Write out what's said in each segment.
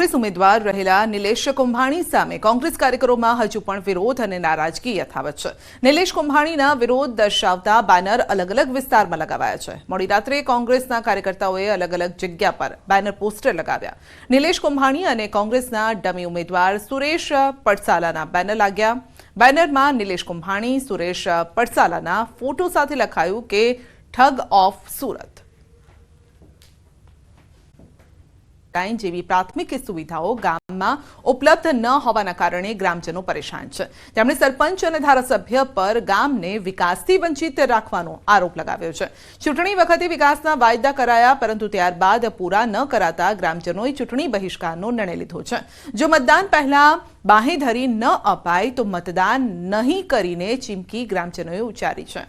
કોંગ્રેસ ઉમેદવાર રહેલા નિલેશ કુંભાણી સામે કોંગ્રેસ કાર્યકરોમાં હજુ પણ વિરોધ અને નારાજગી યથાવત છે। નિલેશ કુંભાણીના વિરોધ દર્શાવતા બેનર અલગ અલગ વિસ્તારમાં લગાવાયા છે। મોડી રાત્રે કોંગ્રેસના કાર્યકર્તાઓએ અલગ અલગ જગ્યા પર બેનર પોસ્ટર લગાવ્યા। નિલેશ કુંભાણી અને કોંગ્રેસના ડમી ઉમેદવાર સુરેશ પડસાલાના બેનર લાગ્યા। બેનરમાં નિલેશ કુંભાણી સુરેશ પડસાલાના ફોટો સાથે લખાયું કે ठग ऑफ सूरत। જેવી પ્રાથમિક સુવિધાઓ ગામમાં ઉપલબ્ધ ન હોવાના કારણે ગ્રામજનો પરેશાન છે। તેમણે સરપંચ અને ધારાસભ્ય પર ગામને વિકાસથી વંચિત રાખવાનો આરોપ લગાવ્યો છે। ચૂંટણી વખતે વિકાસના વાયદા કરાયા, પરંતુ ત્યારબાદ પૂરા ન कराता ગ્રામજનોએ ચૂંટણી બહિષ્કારનો નિર્ણય લીધો છે। જો મતદાન પહેલા બાહેધરી ન અપાય તો મતદાન નહીં કરીને ચીમકી ગ્રામજનોએ ઉચ્ચારી છે।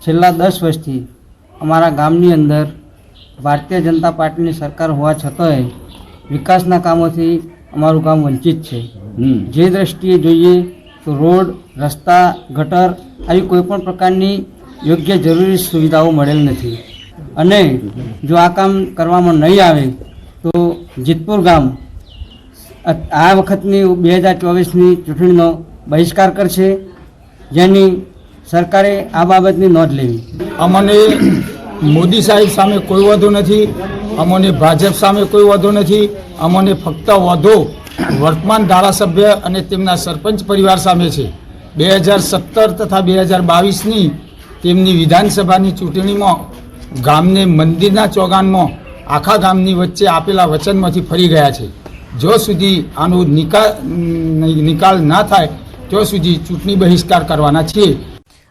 છેલ્લા 10 વર્ષથી અમારા ગામની અંદર ભારતીય જનતા પાર્ટીની સરકાર હોવા છતાંય વિકાસના કામોથી અમારું ગામ વંચિત છે। જે દ્રષ્ટિએ જોઈએ તો રોડ, રસ્તા, ગટર આવી કોઈપણ પ્રકારની યોગ્ય જરૂરી સુવિધાઓ મળેલ નથી અને જો આ કામ કરવામાં નહીં આવે તો જેતપુર ગામ આ વખતની 2024ની ચૂંટણીનો બહિષ્કાર કરશે, જેની सरकारे आ बाबतनी नोंध लेवी। अमने मोदी साहेब सामे कोई वांधो नहीं, अमने भाजप सामे कोई वांधो नहीं, अमने फक्त वांधो वर्तमान धारासभ्य अने तेमना सरपंच परिवार सामे छे। 2017 तथा 2022 तेमनी विधानसभानी चूंटणीमां गामने मंदिरना चौगानमां आखा गामनी वच्चे आपेला वचनमांथी फरी गया छे। जो सुधी आनो निकाल ना थाय त्यो सुधी चूंटणी बहिष्कार करवाना छे।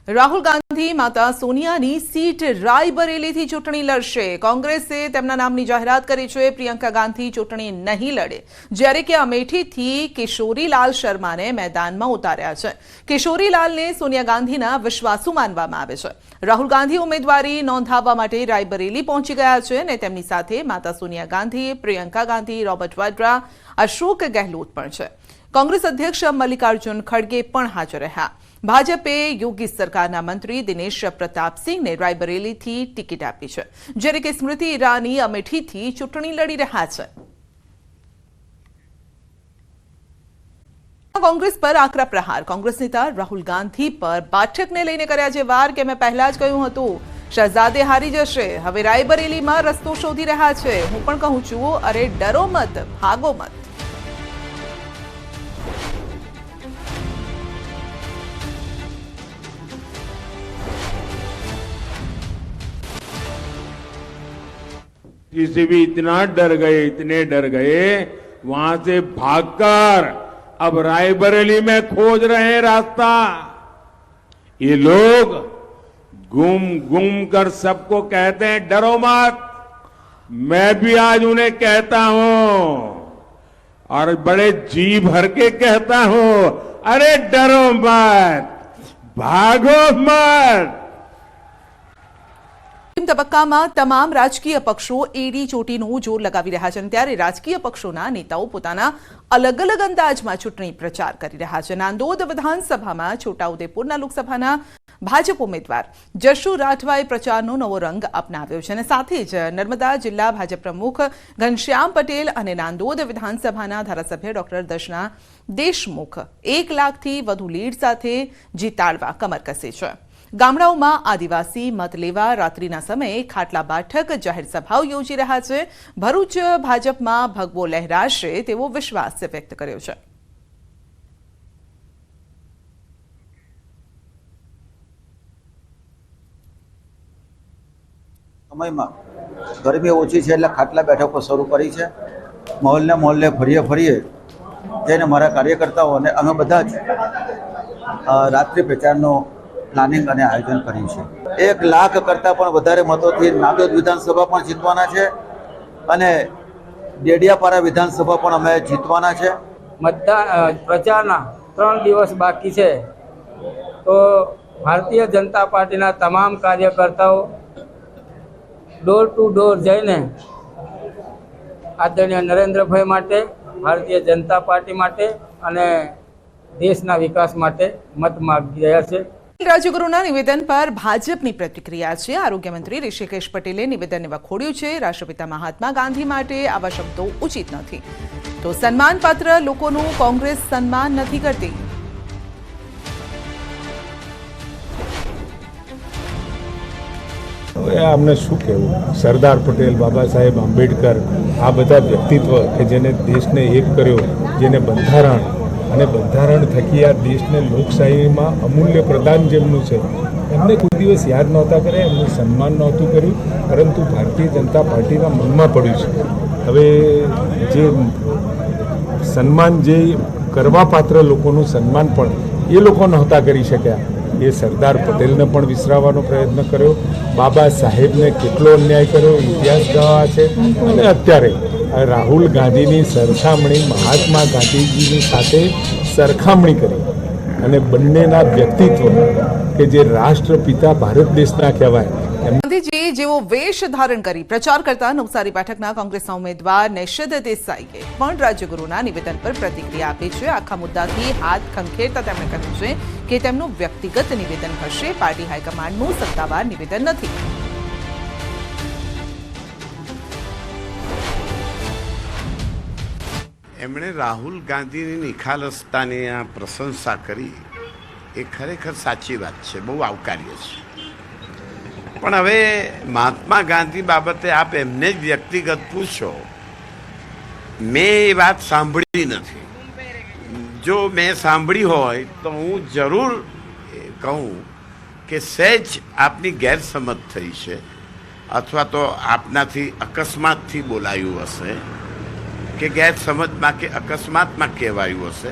राहुल गांधी माता सोनियानी सीट रायबरेलीथी चूंटणी लड़शे। कांग्रेसे तेमना नामनी जाहेरात करी छे। प्रियंका गांधी चूंटणी नहीं लड़े, ज्यारे के अमेठीथी किशोरीलाल शर्माने मैदानमां उतार्या छे। किशोरीलालने सोनिया गांधीना विश्वासु मानवामां आवे छे। राहुल गांधी उमेदवारी नोंधाववा माटे रायबरेली पहोंची गया छे अने तेमनी साथे माता सोनिया गांधी, प्रियंका गांधी, रॉबर्ट वाड्रा, अशोक गहलोत पण छे। कांग्रेस अध्यक्ष मल्लिकार्जुन खड़गे पण हाजर रह्या। भाजपे योगी सरकारना मंत्री दिनेश प्रताप सिंह ने रायबरेली थी टिकट आपी है, ज्यारे के स्मृति ईरानी अमेठी थी चूंटणी लड़ी रह्या छे। कांग्रेस पर आकरा प्रहार। कांग्रेस नेता राहुल गांधी पर बैठक ने लईने कर्या जे वार के मैं पहला ज कह्युं हतुं शहजादे हारी जशे, हवे रायबरेलीमां रस्तो शोधी रह्या छे। हुं पण कहूं छुं, अरे डरो मत, भागो मत। किसी भी इतना इतने डर गए वहां से भागकर अब रायबरेली में खोज रहे हैं रास्ता। ये लोग घूम घूम कर सबको कहते हैं डरो मत। मैं भी आज उन्हें कहता हूं और बड़े जी भर के कहता हूं, अरे डरो मत, भागो मत। तबक्कामां तमाम राजकीय पक्षों एडी चोटीનું જોર લગાવી રહ્યા છે, ત્યારે રાજકીય પક્ષોના નેતાઓ પોતાના અલગ અલગ અંદાજમાં ચૂંટણી પ્રચાર કરી રહ્યા છે। નાંદોદ વિધાનસભામાં છોટાઉદેપુરના લોકસભાના ભાજપ ઉમેદવાર જશુ રાઠવાએ પ્રચારનો નવો રંગ અપનાવ્યો છે અને સાથે જ નર્મદા જિલ્લા ભાજપ પ્રમુખ ઘનશ્યામ પટેલ અને નાંદોદ વિધાનસભાના ધારાસભ્ય ડોક્ટર દર્શના દેશમુખ 1 લાખથી વધુ લીડ સાથે જીતાડવા કમર કસે છે। ગામડાઓમાં આદિવાસી મત લેવા રાત્રિના સમયે ખાટલા બેઠક જાહેર સભાઓ યોજી રહ્યા છે। ભરૂચ ભાજપમાં ભગવો લહેરાશે તેવો વિશ્વાસ વ્યક્ત કર્યો છે। સમયમાં ગરમી ઓછી છે એટલે ખાટલા બેઠકો શરૂ કરી છે। મહોલ્લે મહોલ્લે ફરીએ જઈને મારા કાર્યકર્તાઓને અમે બધા જ રાત્રિ પ્રચારનો प्लानिंग અને આયોજન કર્યું છે। 1 લાખ કરતાં પણ વધારે મતોથી નાંદોદ વિધાનસભા પણ જીતવાના છે અને ડેડિયાપાડા વિધાનસભા પણ અમે જીતવાના છે। मतदान प्रचारना 3 दिवस बाकी है, तो भारतीय जनता पार्टी तमाम कार्यकर्ताओं डोर टू डोर जईने आदरणीय नरेन्द्र भाई माटे, भारतीय जनता पार्टी माटे अने દેશના વિકાસ માટે મત માગી રહ્યા છે. રાજ્યગુરુના નિવેદન પર ભાજપની પ્રતિક્રિયા છે. આરોગ્ય મંત્રી ઋષિકેશ પટેલે નિવેદનને વખોડ્યું છે. રાષ્ટ્રપિતા મહાત્મા ગાંધી માટે આવા શબ્દો ઉચિત નથી, તો સન્માનપાત્ર લોકોનું કોંગ્રેસ સન્માન નથી કરતી. હવે અમને શું કહેવું, સરદાર પટેલ, બાબા સાહેબ આંબેડકર, આ બધા વ્યક્તિત્વ કે જેને દેશને એક કર્યો, જેને બંધારણ અને બંધારણ થકી આ દેશને લોકશાહીમાં અમૂલ્ય પ્રદાન જેમનું છે, એમને કોઈ દિવસ યાદ નહોતા કર્યા, એમનું સન્માન નહોતું કર્યું, પરંતુ ભારતીય જનતા પાર્ટીના મનમાં પડ્યું છે. હવે જે સન્માન જે કરવા પાત્ર લોકોનું સન્માન પણ એ લોકો નહોતા કરી શક્યા, એ સરદાર પટેલને પણ વિસરાવવાનો પ્રયત્ન કર્યો, બાબા સાહેબને કેટલો અન્યાય કર્યો, ઇતિહાસ ગવા છે. અને અત્યારે રાહુલ ગાંધીની સરખામણી મહાત્મા ગાંધીજીની સાથે સરખામણી કરી અને બંનેના વ્યક્તિત્વ કે જે રાષ્ટ્રપિતા ભારત દેશના કહેવાય, ગાંધીજી જેવો વેશ ધારણ કરી પ્રચાર કરતા નવસારી બેઠકના કોંગ્રેસના ઉમેદવાર નૈશદ દેસાઈએ પણ રાજ્યગુરુના નિવેદન પર પ્રતિક્રિયા આપી છે. આખા મુદ્દાથી હાથ ખંખેરતા તેમણે કહ્યું છે કે તેમનું વ્યક્તિગત નિવેદન હશે, પાર્ટી હાઈકમાન્ડનું સત્તાવાર નિવેદન નથી. એમણે રાહુલ ગાંધીની નિખાલસતાની આ પ્રશંસા કરી એ ખરેખર સાચી વાત છે, બહુ આવકાર્ય છે. પણ હવે મહાત્મા ગાંધી બાબતે આપ એમને જ વ્યક્તિગત પૂછો, મેં એ વાત સાંભળી નથી. જો મેં સાંભળી હોય તો હું જરૂર કહું કે સહેજ આપની ગેરસમજ થઈ છે, અથવા તો આપનાથી અકસ્માતથી બોલાયું હશે કે ગેરસમજમાં કે અકસ્માતમાં કહેવાયું હશે.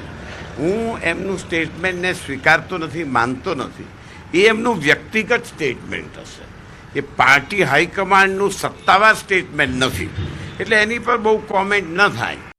હું એમનું સ્ટેટમેન્ટને સ્વીકારતો નથી, માનતો નથી. એ એમનું વ્યક્તિગત સ્ટેટમેન્ટ હશે, એ પાર્ટી હાઈકમાન્ડનું સત્તાવાર સ્ટેટમેન્ટ નથી, એટલે એની પર બહુ કોમેન્ટ ન થાય.